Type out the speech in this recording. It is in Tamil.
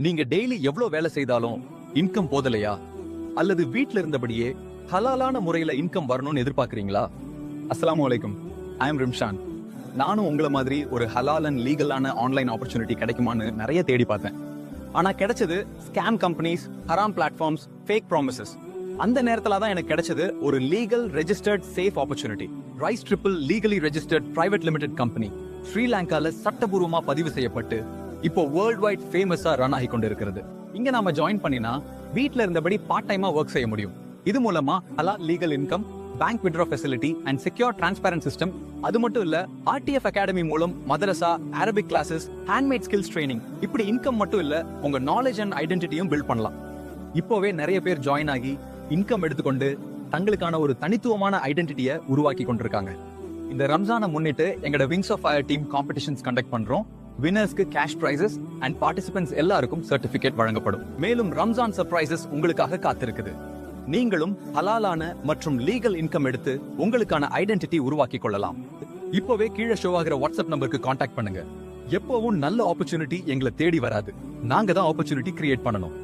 நீங்க டெய்லி எவ்வளவு வேலை செய்தாலும் இன்கம் போதலையா? அல்லது வீட்ல இருந்தபடியே ஹலாலான முறையில இன்கம் வரணும்னு எதிர்பார்க்கறீங்களா? அஸ்ஸலாமு அலைக்கும். I am Rimshan. நானும் உங்களை மாதிரி ஒரு ஹலால் அண்ட் லீகலான ஆன்லைன் ஆப்பர்ச்சுனிட்டி கிடைக்குமான்னு நிறைய தேடி பார்த்தேன். ஆனா கிடைச்சது ஸ்கேம் கம்பெனிஸ், ஹராம் பிளாட்ஃபார்ம்ஸ், ஃபேக் ப்ராமிசஸ். அந்த நேரத்துல தான் எனக்கு கிடைச்சது ஒரு legal registered safe opportunity. Rice triple legally registered private limited company ஸ்ரீலங்கால சட்டபூர்வமா பதிவு செய்யப்பட்டு இப்போ வேர்ல்ட் வைட் ஃபேமஸா ரன் ஆகி கொண்டு இருக்கிறது. இங்க நாம ஜாயின் பண்ணினா வீட்ல இருந்தபடி பார்ட் டைமா ஒர்க் செய்ய முடியும். இது மூலமா ஹலால் legal income, bank withdraw facility and secure transparent system. அது மட்டும் இல்ல, ஆர்டிஎஃப் அகாடமி மூலம் மதரசா, Arabic classes, handmade skills training, இப்படி இன்கம் மட்டும் இல்ல, உங்க நாலேஜ் அண்ட் ஐடென்டிட்டியும் பில்ட் பண்ணலாம். இப்போவே நிறைய பேர் ஜாயின் ஆகி இன்கம் எடுத்துக்கொண்டு தங்களுக்கான ஒரு தனித்துவமான ஐடென்டிட்டியை உருவாக்கி கொண்டிருக்காங்க. இந்த ரம்ஜானை முன்னிட்டு எங்களோட wings of fire team competitions conduct பண்றோம். வினர்ஸ்க்கு கேஷ் பிரைசஸ் அண்ட் பார்ட்டிசிபென்ட்ஸ் எல்லாருக்கும் சர்டிபிகேட் வழங்கப்படும். மேலும் ரம்ஜான் சர்ப்ரைசஸ் உங்களுக்காக காத்திருக்குது. நீங்களும் ஹலாலான மற்றும் லீகல் இன்கம் எடுத்து உங்களுக்கான ஐடென்டிட்டி உருவாக்கி கொள்ளலாம். இப்போவே கீழே ஷோ ஆகிற வாட்ஸ்அப் நம்பருக்கு கான்டாக்ட் பண்ணுங்க. எப்பவும் நல்ல ஆப்பர்ச்சுனிட்டி எங்களை தேடி வராது, நாங்க தான் ஆப்பர்ச்சுனிட்டி கிரியேட் பண்ணணும்.